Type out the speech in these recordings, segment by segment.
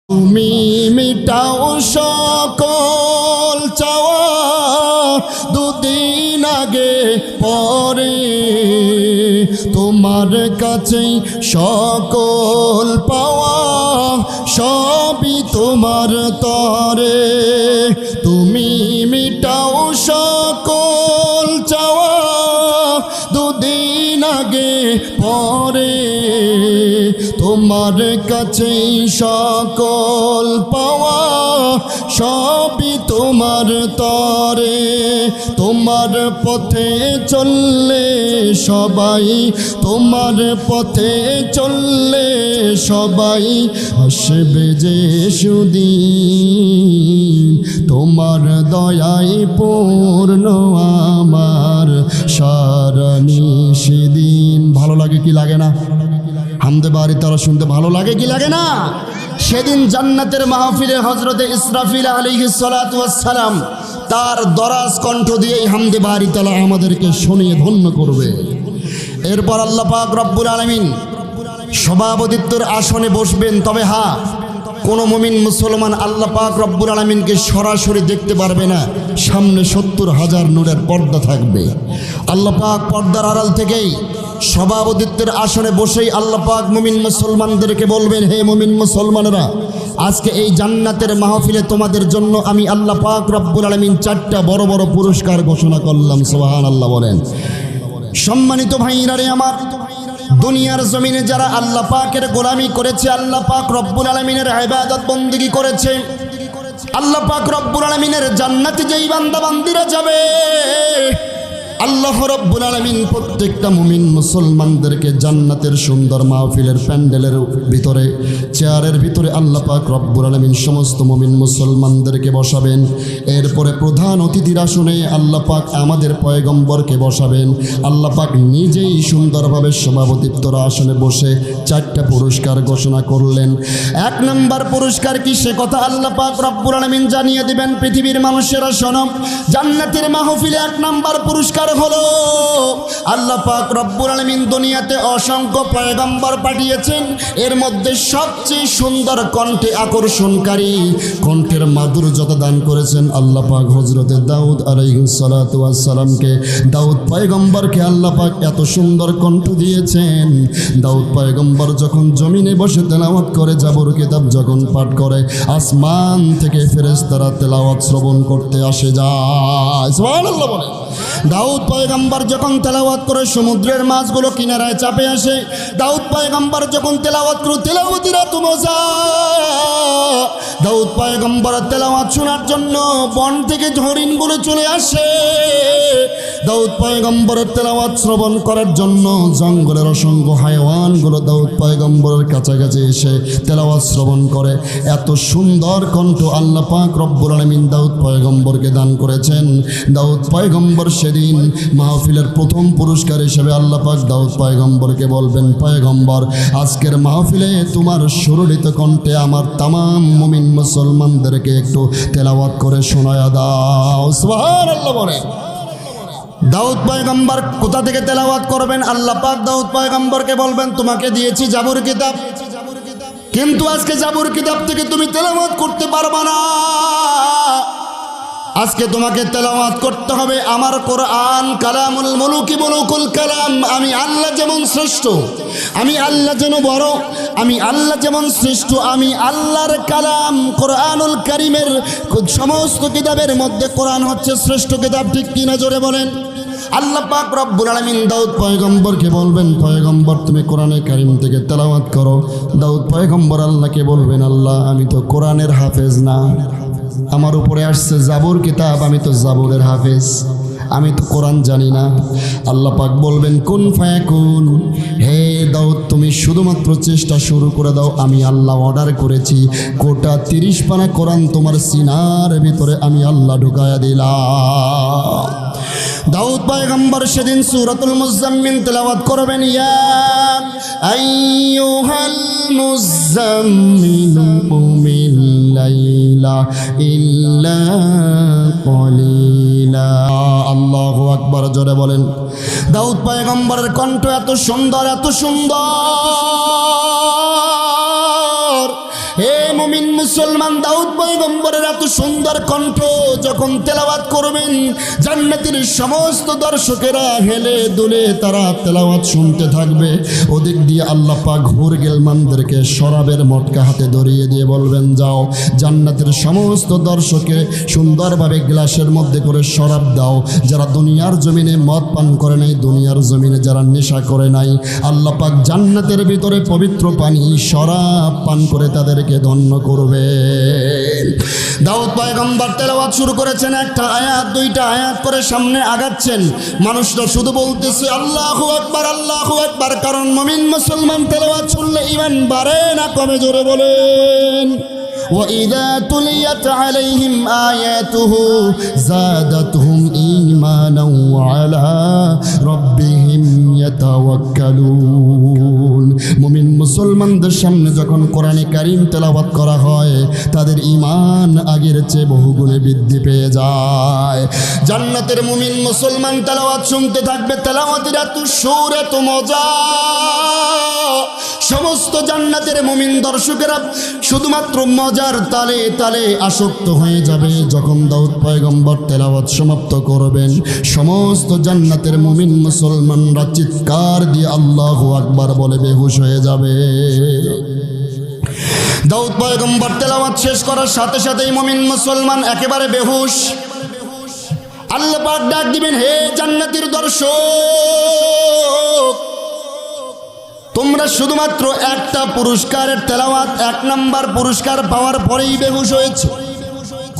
তুমি মিটাও সকল চাওয়া, দুদিন আগে পরে তোমার কাছেই সকল পাওয়া, সবই তোমার তরে। তুমি মিটাও সকল চাওয়া, দুদিন আগে পরে তোমার কাছেই সকল পাওয়া, সবই তোমার তরে। তোমার পথে চললে সবাই, তোমার পথে চললে সবাই হাসবে যে সুদিন, তোমার দয়ায় পূর্ণ আমার সারা নিশিদিন। ভালো লাগে কি লাগে না? হামদে বাড়ি তারা শুনতে ভালো লাগে কি লাগে না? সেদিন জান্নাতের মাহফিলে হযরতে ইসরাফিল আলাইহিস সালাতু ওয়াস সালাম তার দরাজ কণ্ঠ দিয়ে হামদে বাড়ি তাআলা আমাদেরকে শুনিয়ে ধন্য করবে। এরপর আল্লাহ পাক রব্বুল আলামিন সভাপতিত্বের আসনে বসবেন। তবে হ্যাঁ, কোনো মুমিন মুসলমান আল্লাহ পাক রব্বুল আলামিনকে সরাসরি দেখতে পারবে না। সামনে 70,000 নূরের পর্দা থাকবে। আল্লাহ পাক পর্দার আড়াল থেকেই সভাপতিত্বের আসনে বসেই আল্লাহ পাক মুমিন মুসলমানদেরকে বলবেন, হে মুমিন মুসলমানেরা, আজকে এই জান্নাতের মাহফিলে তোমাদের জন্য আমি আল্লাহ পাক রব্বুল আলামিন 4টা বড় বড় পুরস্কার ঘোষণা করলাম। সুবহানাল্লাহ বলেন। সম্মানিত ভাইরা রে আমার, দুনিয়ার জমিনে যারা আল্লাহ পাকের গোলামি করেছে, আল্লাহ পাক রব্বুল আলামিনের ইবাদত বন্দেগী করেছে, আল্লাহ পাক রব্বুল আলামিনের জান্নাতে যেই বান্দা বান্দিরা যাবে, আল্লাহ রব্বুল আলামিন প্রত্যেকটা মুমিন মুসলমানদেরকে জান্নাতের সুন্দর মাহফিলের প্যান্ডেলের ভিতরে, চেয়ারের ভিতরে আল্লাহ পাক রব্বুল আলামিন সমস্ত মুমিন মুসলমানদেরকে বসাবেন। এরপরে প্রধান অতিথির আসনে আল্লাহ পাক আমাদের পয়গম্বরকে বসাবেন। আল্লাহ পাক নিজেই সুন্দরভাবে সভাপতিত্বর আসনে বসে 4টা পুরস্কার ঘোষণা করলেন। 1 নম্বর পুরস্কার কি সে কথা আল্লাহ পাক রব্বুল আলামিন জানিয়ে দিবেন। পৃথিবীর মানুষেরা শোনো, জান্নাতের মাহফিলে 1 নম্বর পুরস্কার হলো, আল্লাহ পাক রব্বুল আলামিন দুনিয়াতে অসংখ্য পয়গম্বর পাঠিয়েছেন। এর মধ্যে সবচেয়ে সুন্দর কণ্ঠে আকর্ষণকারী কণ্ঠের মাধুর্যতা দান করেছেন আল্লাহ পাক হযরতে দাউদ আলাইহিস সালাতু ওয়াস সালামকে। দাউদ পয়গম্বরকে আল্লাহ পাক এত সুন্দর কণ্ঠ দিয়েছেন, দাউদ পয়গম্বর যখন জমিনে বসে তেলাওয়াত করে, জাবর কিতাব যখন পাঠ করে, আসমান থেকে ফেরেশতারা তেলাওয়াত শ্রবণ করতে আসে যায়। সুবহানাল্লাহ বলেন। দাউদ পয়গম্বর যখন তেলাওয়াত করে সমুদ্রের মাছগুলো কিনারায় চাপে আসে। দাউদ পয়গম্বর যখন তেলাওয়াত করে, তেলাওয়াতিরা তো মজা। দাউদ পয়গম্বর তেলাওয়াত শোনার জন্য বন থেকে হরিণগুলো চলে আসে। দাউদ পয়গম্বরের তেলাওয়াত শ্রবণ করার জন্য জঙ্গলের অসংখ্য হায়াওয়ানগুলো দাউদ পয়গম্বরের কাছাকাছি এসে তেলাওয়াত শ্রবণ করে। এত সুন্দর কণ্ঠ আল্লাহ পাক রব্বুল আলামিন দাউদ পয়গম্বরকে দান করেছেন। দাউদ পয়গম্বর সেদিন মাহফিলের প্রথম পুরস্কার হিসেবে আল্লাহ পাক দাউদ পয়গম্বরকে বলবেন, পয়গম্বর, আজকের মাহফিলে তোমার সুরলিত কণ্ঠে আমার তামাম মুমিন মুসলমানদেরকে একটু তেলাওয়াত করে শোনায়া দাও। সুবহানাল্লাহ বলেন। দাউদ পয়গম্বর কোথা থেকে তেলাওয়াত করবেন? আল্লাহ পাক দাউদ পয়গম্বরকে বলবেন, তোমাকে দিয়েছি জাবুর কিতাব, কিন্তু আজকে জাবুর কিতাব থেকে তুমি তেলাওয়াত করতে পারবা না। আজকে তোমাকে তেলাওয়াত করতে হবে আমার কোরআন, কালামুল মুলুকি মুলুকুল কালাম। আমি আল্লাহ যেমন শ্রেষ্ঠ, আমি আল্লাহ যেন বড়, আমি আল্লাহ যেমন শ্রেষ্ঠ, আমি আল্লাহর কালাম কোরআনুল কারীমের সমস্ত কিতাবের মধ্যে কোরআন হচ্ছে শ্রেষ্ঠ কিতাব। ঠিক কিনা জোরে বলেন। আল্লাহ পাক রব্বুল আলামিন দাউদ পয়গম্বরকে বলবেন, পয়গম্বর তুমি কোরআনে কারীম থেকে তেলাওয়াত করো। দাউদ পয়গম্বর আল্লাহকে বলবেন, আল্লাহ আমি তো কোরআনের হাফেজ না, আমার উপরে আসছে জাবুর কিতাব, আমি তো জাবুরের হাফেজ, আমি তো কোরআন জানি না। আল্লাহ পাক বলবেন, কুন ফায়াকুন, হে দাউদ তুমি শুধুমাত্র চেষ্টা শুরু করে দাও, আমি আল্লাহ অর্ডার করেছি, কোটা 30 পানা কোরআন তোমার সিনার ভিতরে আমি আল্লাহ ঢুকায়া দিলাম। দাউদ পয়গম্বর সেদিন সূরাতুল মুজাম্মিল তেলাওয়াত করবেন, ইয়া আইয়ুহাল মুজাম্মিলু কুমিল লাইলা ইল্লা কলিলা। আল্লাহু আকবার জোরে বলেন। দাউদ পয়গম্বরের কণ্ঠ এত সুন্দর, এত সুন্দর। হে মুমিন মুসলমান, দাউদ পয়গম্বরের এত সুন্দর কণ্ঠ যখন তেলাওয়াত করবেন, জান্নাতের সমস্ত দর্শকেরা হেলে দুলে তারা তেলাওয়াত শুনতে থাকবে। ওদিক দিয়ে আল্লাহ পাক হুর গিলমানদেরকে শরাবের মটকা হাতে ধরিয়ে দিয়ে বলবেন, যাও জান্নাতের সমস্ত দর্শকে সুন্দরভাবে গ্লাসের মধ্যে করে শরাব দাও। যারা দুনিয়ার জমিনে মদ পান করে নাই, দুনিয়ার জমিনে যারা নেশা করে নাই, আল্লাহ পাক জান্নাতের ভিতরে পবিত্র পানি শরাব পান করে তাদেরকে ধন্য করবে। দাউদ পয়গম্বর তেলাওয়াত শুরু করেছেন, একটা আয়াত দুইটা আয়াত করে সামনে আগাচ্ছেন। মানুষরা শুধু বলতেছে আল্লাহু আকবার আল্লাহু আকবার, কারণ মুমিন মুসলমান তেলাওয়াত শুনলে ঈমান বাড়ে না কমে, জোরে বলেন। وَإِذَا تُلِيَتْ عَلَيْهِمْ آيَاتُهُ زَادَتْهُمْ إِيمَانًا وَعَلَى رَبِّهِمْ يَتَوَكَّلُونَ। মুমিন মুসলমানদের সামনে যখন কোরআনে কারীম তেলাওয়াত করা হয়, তাদের ঈমান আগের চেয়ে বহুগুণে বৃদ্ধি পেয়ে যায়। জান্নাতের মুমিন মুসলমান তেলাওয়াত শুনতে থাকবে, তেলাওয়াতের এত সুর এত মজা, সমস্ত জান্নাতের মুমিন দর্শকেরা শুধুমাত্র মজার তালে তালে আসক্ত হয়ে যাবে। যখন দাউদ পয়গম্বর তেলাওয়াত সমাপ্ত করবেন, সমস্ত জান্নাতের মুমিন মুসলমানরা চিৎকার দিয়ে আল্লাহু আকবার বলে বেহুশ হয়ে যাবে। দাউদ পয়গম্বর তেলাওয়াত শেষ করার সাথে সাথেই মুমিন মুসলমান একেবারে বেহুশ। আল্লাহ পাক ডাক দিবেন, হে জান্নাতের দর্শক, তোমরা শুধুমাত্র একটা পুরস্কারের তেলাওয়াত, 1 নাম্বার পুরস্কার পাওয়ার পরেই বেহুশ হয়েছে।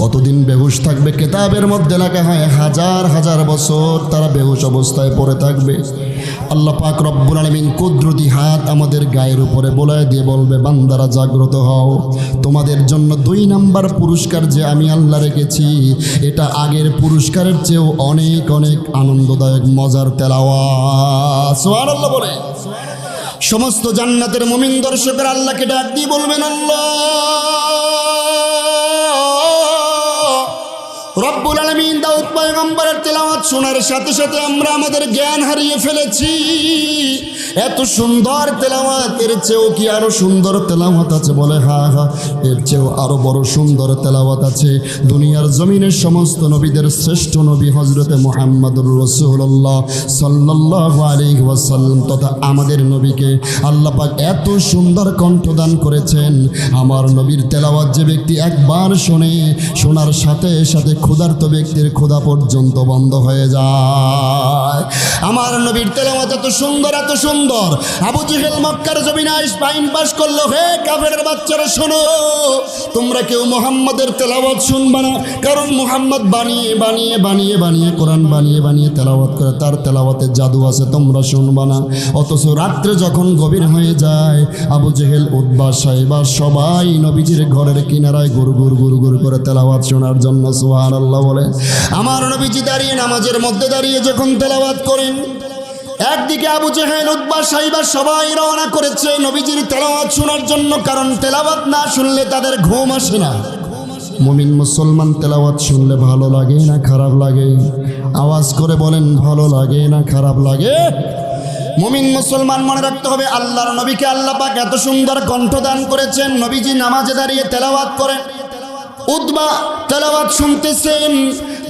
কতদিন বেহুশ থাকবে? কিতাবের মধ্যে লেখা হয় হাজার হাজার বছর তারা বেহুশ অবস্থায় পড়ে থাকবে। আল্লাহ পাক রব্বুল আলামিন কুদরতি হাত আমাদের গায়ের উপরে বোলায় দিয়ে বলবে, বান্দারা জাগ্রত হও, তোমাদের জন্য 2 নাম্বার পুরস্কার যে আমি আল্লাহ রেখেছি, এটা আগের পুরস্কারের চেয়েও অনেক অনেক আনন্দদায়ক মজার তেলাওয়াত। সুবহানাল্লাহ বলে সমস্ত জান্নাতের মুমিন দর্শকের আল্লাহকে ডাক দিয়ে বলবেন, আল্লাহ রব্বুল আলামিন দাউদ পয়গম্বরের তেলাওয়াত শোনার সাথে সাথে আমরা আমাদের জ্ঞান হারিয়ে ফেলেছি। এত সুন্দর তেলাওয়াত, এর চেয়েও কি আরো সুন্দর তেলাওয়াত আছে? বলে হ্যাঁ হ্যাঁ, এর চেয়েও আরো বড় সুন্দর তেলাওয়াত আছে। দুনিয়ার জমিনের সমস্ত নবীদের শ্রেষ্ঠ নবী হযরতে মুহাম্মদুর রাসূলুল্লাহ সাল্লাল্লাহু আলাইহি ওয়াসাল্লাম তথা আমাদের নবীকে আল্লাহ পাক এত সুন্দর কণ্ঠদান করেছেন। আমার নবীর তেলাওয়াত যে ব্যক্তি একবার শোনে, শোনার সাথে সাথে ক্ষুধার্ত ব্যক্তির ক্ষুধা পর্যন্ত বন্ধ হয়ে যায়। আমার নবীর তেলাওয়াত এত সুন্দর এত সুন্দর, আবু জেহেল মক্কার জমিনে পাইন পাস করলো, হে কাফেরের বাচ্চারা শোনো, তোমরা কেউ মুহাম্মাদের তেলাওয়াত শুনবা না, কারণ মুহাম্মদ বানিয়ে বানিয়ে বানিয়ে বানিয়ে কোরআন বানিয়ে বানিয়ে তেলাওয়াত করে, তার তেলাওয়াতে জাদু আছে, তোমরা শুনবা না। অথচ রাত্রে যখন গভীর হয়ে যায়, আবু জেহেল উতবা সাইবা সবাই নবীজির ঘরের কিনারায় গুর গুর গুর গুর করে তেলাওয়াত শোনার জন্য সুবহানাল্লাহ বলে। আমার নবীজি দাঁড়িয়ে নামাজের মধ্যে দাঁড়িয়ে যখন তেলাওয়াত করেন, একদিকে আবু জেহেল উতবা সাইবা সবাই রওনা করেছে নবীজির তেলাওয়াত শোনার জন্য, কারণ তেলাওয়াত না শুনলে তাদের ঘুম আসে না। মুমিন মুসলমান তেলাওয়াত শুনলে ভালো লাগে না খারাপ লাগে? আওয়াজ করে বলেন, ভালো লাগে না খারাপ লাগে? মুমিন মুসলমান মনে রাখতে হবে, আল্লাহর নবীকে আল্লাহ পাক এত সুন্দর কণ্ঠদান করেছেন। নবীজি নামাজে দাঁড়িয়ে তেলাওয়াত করেন, উতবা তেলাওয়াত শুনতেছেন।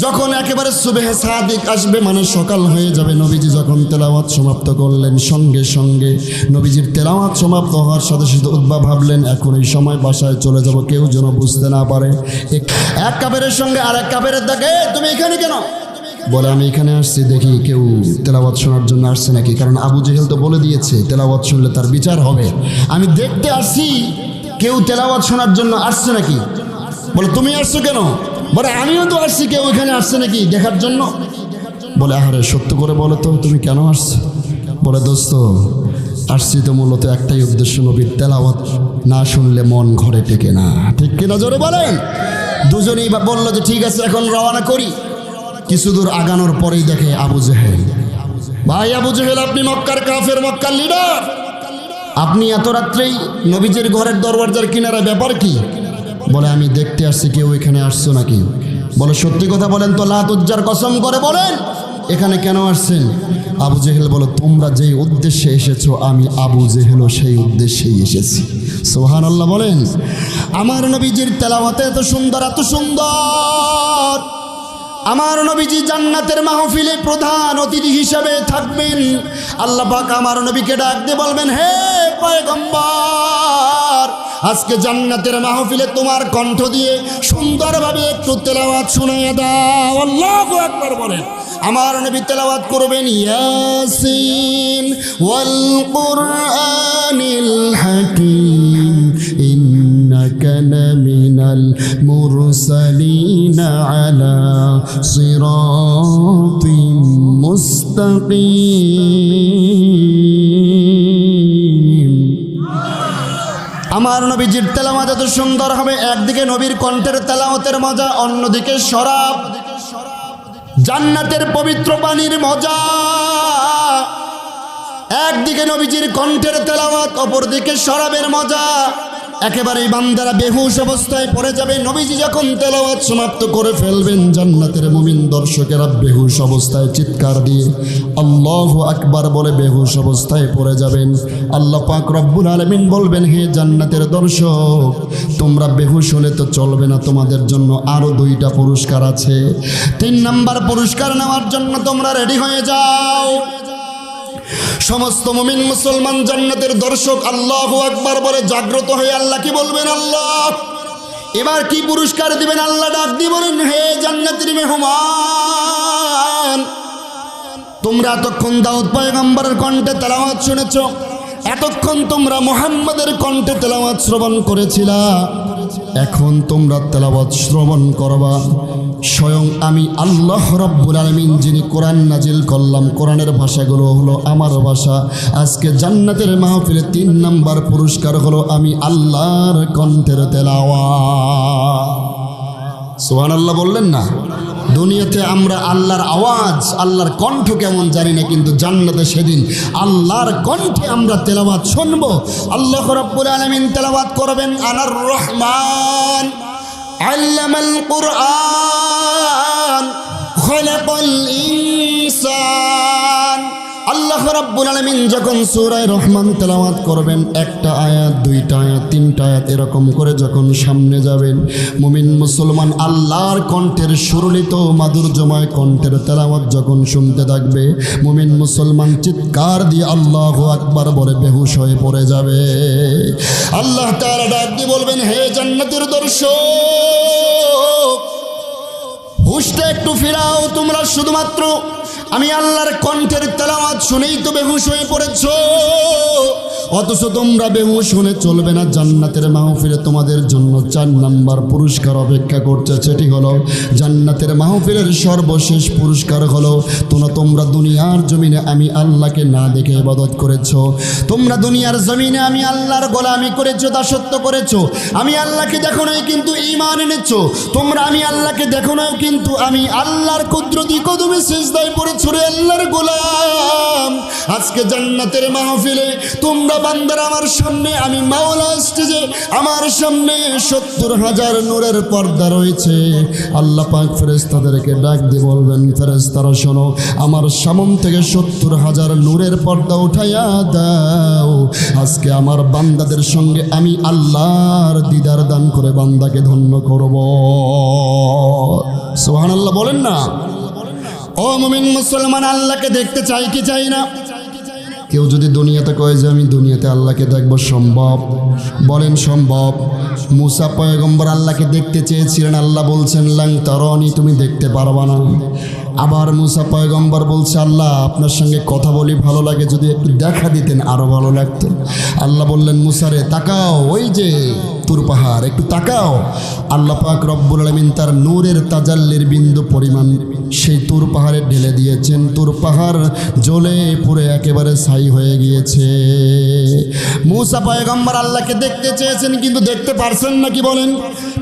যখন একেবারে সুবহে সাদিক আসবে, মানে সকাল হয়ে যাবে, নবীজি যখন তেলাওয়াত সমাপ্ত করলেন, সঙ্গে সঙ্গে নবীজির তেলাওয়াত সমাপ্ত হওয়ার সাথে সাথে উতবা ভাবলেন, এখন এই সময় বাসায় চলে যাব, কেউ যেন বুঝতে না পারে। এক কাফেরের সঙ্গে আর এক কাফেরের দেখে, তুমি এখানে কেন? বলে, আমি এখানে আসছি দেখি কেউ তেলাওয়াত শোনার জন্য আসছে নাকি, কারণ আবু জেহেল তো বলে দিয়েছে তেলাওয়াত শুনলে তার বিচার হবে। আমি দেখতে আসছি কেউ তেলাওয়াত শোনার জন্য আসছে নাকি। বলে, তুমি আসছো কেন? বলে, আমিও তো আসছি, কেউ এখানে আসছে নাকি দেখার জন্য। বলে, আহারে সত্য করে বলো তো তুমি কেন আসছো? বলে, দোস্ত আসছি তো মূলত একটাই উদ্দেশ্য, নবীর তেলাওয়াত না শুনলে মন ঘরে টেকে না। ঠিক কিনা জোরে বলেন? দুজনেই বললো যে ঠিক আছে, এখন রওনা করি। কিছু দূর আগানোর পরেই দেখে আবু জেহেল। ভাই আবু জেহেল, আপনি মক্কার কাফের, মক্কার লিডার, আপনি এত রাত্রেই নবীজির ঘরের দরওয়াজার কিনারা, ব্যাপার কি? বলে, আমি দেখতে আসছি কেউ এখানে আসছো নাকি। বলে, সত্যি কথা বলেন তো, লাত উজ্জার কসম করে বলেন এখানে কেন আসছেন? আবু জেহেল বলো, তোমরা যেই উদ্দেশ্যে এসেছো আমি আবু জেহেলও সেই উদ্দেশ্যেই এসেছি। সুবহানাল্লাহ বলেন। আমার নবীজির তেলাওয়াত এত সুন্দর, এত সুন্দর। আমার নবীজি জান্নাতের মাহফিলে প্রধান অতিথি হিসেবে থাকবেন। আল্লাহ পাক আমার নবীকে ডাক দিয়ে বলবেন, হে পয়গম্বর, আজকে জান্নাতের মাহফিলে তোমার কণ্ঠ দিয়ে সুন্দরভাবে একটু তেলাওয়াত শুনিয়ে দাও। আল্লাহু আকবার বলেন। আমার নবী তেলাওয়াত করবেন, ইয়াসিন ওয়াল কুরআনিল হাকীম ইন্নাকা লামিনাল মুরসালিনা আলা সিরাতিম মুস্তাকিম। আমার নবীজির তেলাওয়াত এত সুন্দর হবে, একদিকে নবীর কণ্ঠের তেলাওয়াতের মজা, অন্যদিকে শরাব জান্নাতের পবিত্র পানির মজা। একদিকে নবীজির কণ্ঠের তেলাওয়াত, অপরদিকে শরাবের মজা। একেবারেই বান্দারা বেহুশ অবস্থায় পড়ে যাবে। নবীজি যখন তেলাওয়াত সমাপ্ত করে ফেলবেন, জান্নাতের মুমিন দর্শকেরা বেহুশ অবস্থায় চিৎকার দিয়ে আল্লাহু আকবার বলে বেহুশ অবস্থায় পড়ে যাবেন। আল্লাহ পাক রব্বুল আলামিন বলবেন, হে জান্নাতের দর্শক, তোমরা বেহুশ হলে তো চলবে না, তোমাদের জন্য আরো 2টা পুরস্কার আছে। 3 নাম্বার পুরস্কার নেওয়ার জন্য তোমরা রেডি হয়ে যাও। সমস্ত মুমিন মুসলমান জান্নাতের দর্শক আল্লাহু আকবার বলে জাগ্রত হয়ে আল্লাহ কি বলবেন? আল্লাহ এবার কি পুরস্কার দিবেন? আল্লাহ ডাক দিয়ে বলেন, হে জান্নাতের মেহমান, তোমরা এতক্ষণ দাউদ পয়গম্বরের কণ্ঠে তেলাওয়াত শুনেছ, এতক্ষণ তোমরা মুহাম্মাদের কণ্ঠে তেলাওয়াত শ্রবণ করেছিলা, এখন তোমরা তেলাওয়াত শ্রবণ করবা স্বয়ং আমি আল্লাহ রাব্বুল আলামিন, যিনি কোরআন নাজিল করলাম। কোরআনের ভাষাগুলো হলো আমার ভাষা। আজকে জান্নাতের মাহফিলে 3 নাম্বার পুরস্কার হলো আমি আল্লাহর কণ্ঠের তেলাওয়াত। সুবহানাল্লাহ বললেন না? দুনিয়াতে আমরা আল্লাহর আওয়াজ, আল্লাহর কণ্ঠ কেমন জানি না, কিন্তু জান্নাতে সেদিন আল্লাহর কণ্ঠে আমরা তেলাওয়াত শুনবো। আল্লাহ রাব্বুল আলামিন তেলাওয়াত করবেন, আনার রহমান আল্লামাল কুরআন খলাকাল ইনসান। আল্লাহ রাব্বুল আলামিন যখন সূরা রহমান তেলাওয়াত করবেন, 1টা আয়াত, 2টা আয়াত, 3টা আয়াত এরকম করে যখন সামনে যাবেন, মুমিন মুসলমান আল্লাহর কণ্ঠের সুরলিত মাধুর্যময় কণ্ঠের তেলাওয়াত যখন শুনতে থাকবে, মুমিন মুসলমান চিৎকার দিয়ে আল্লাহু আকবার বলে বেহুশ হয়ে পড়ে যাবে। আল্লাহ তাআলা ডাক দিয়ে বলবেন, হে জান্নাতের দর্শক, হুশটা একটু ফিরাও। তোমরা শুধুমাত্র আমি আল্লাহর কণ্ঠের তেলাওয়াত শুনেই তো বেহুশ হয়ে পড়েছো, অথচ তোমরা বেহুশ হলে চলবে না। জান্নাতের মাহফিলে তোমাদের জন্য 4 নাম্বার পুরস্কার অপেক্ষা করছে। সেটি হলো জান্নাতের মাহফিলের সর্বশেষ পুরস্কার হলো, তোমরা দুনিয়ার জমিনে আমি আল্লাহকে না দেখে ইবাদত করেছো, তোমরা দুনিয়ার জমিনে আমি আল্লাহর গোলামি করেছো, দাসত্ব করেছো, আমি আল্লাহকে দেখো নাই কিন্তু ঈমান এনেছো, তোমরা আমি আল্লাহকে দেখো নাই কিন্তু আমি আল্লাহর কুদরতি কদমে সিজদায় পড়েছো রে আল্লাহর গোলাম। আজকে জান্নাতের মাহফিলে তোমরা বান্দারা আমার সামনে, আমি মাওলা স্টেজে, আমার সামনে 70,000 নূরের পর্দা রয়েছে। আল্লাহ পাক ফেরেশতাদেরকে ডাক দিয়ে বলবেন, ফেরেশতারা শোনো, আমার সামন থেকে 70,000 নূরের পর্দা উঠাইয়া দাও। আজকে আমার বান্দাদের সঙ্গে আমি আল্লাহর দিদার দান করে বান্দাকে ধন্য করব। সুবহানাল্লাহ বলেন না? ও মুমিন মুসলমান, আল্লাহকে দেখতে চাই কি চাই না? কেউ যদি দুনিয়াতে কয় যে আমি দুনিয়াতে আল্লাহকে দেখব, সম্ভব? বলেন সম্ভব? মুসা পয়গম্বর আল্লাহকে দেখতে চেয়েছিলেন, আল্লাহ বলছেন লাং তারানি, তুমি দেখতে পারবা না। আবার মুসা পয়গম্বর বলছে, আল্লাহ আপনার সঙ্গে কথা বলি, ভালো লাগে, যদি একটু দেখা দিতেন আরো ভালো লাগতো। আল্লাহ বললেন, মুসারে তাকাও, ওই যে তুর পাহাড়, একটু তাকাও। আল্লাহ পাক রব্বুল আলামিন তার নূরের তাজাল্লির বিন্দু পরিমাণ সেই তুর পাহাড়ে ঢেলে দিয়েছেন। তুর পাহাড় জ্বলে পুড়ে একেবারে ছাই হয়ে গিয়েছে। মুসা পয়গম্বর আল্লাহকে দেখতে চেয়েছেন কিন্তু দেখতে পারছেন না, কি বলেন?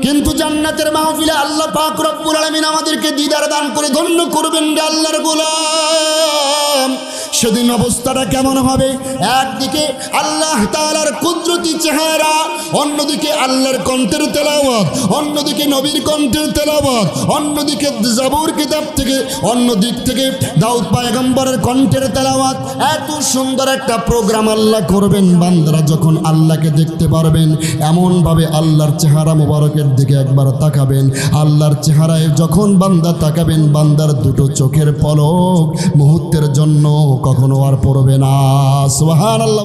কিন্তু জান্নাতের মাহফিলে আল্লাহ পাক রব্বুল আলামিন আমাদেরকে দিদার দান করে ধন্য করবেন রে আল্লাহর গোলাম। সেদিন অবস্থাটা কেমন হবে? একদিকে আল্লাহ তাআলার কুদরতি চেহারা, অন্যদিকে আল্লাহর কণ্ঠের তেলাওয়াত, অন্যদিকে নবীর কণ্ঠের তেলাওয়াত, অন্যদিকে জাবুর কিতাব থেকে, অন্য দিক থেকে দাউদ পয়গম্বরের কণ্ঠের তেলাওয়াত। এত সুন্দর একটা প্রোগ্রাম আল্লাহ করবেন, বান্দারা যখন আল্লাহকে দেখতে পারবেন এমনভাবে আল্লাহর চেহারা মোবারকের দিকে একবার তাকাবেন। আল্লাহর চেহারায় যখন বান্দা তাকাবেন, বান্দার দুটো চোখের পলক মুহূর্তের জন্য কখনো আর পড়বে না। সুবহানাল্লাহ।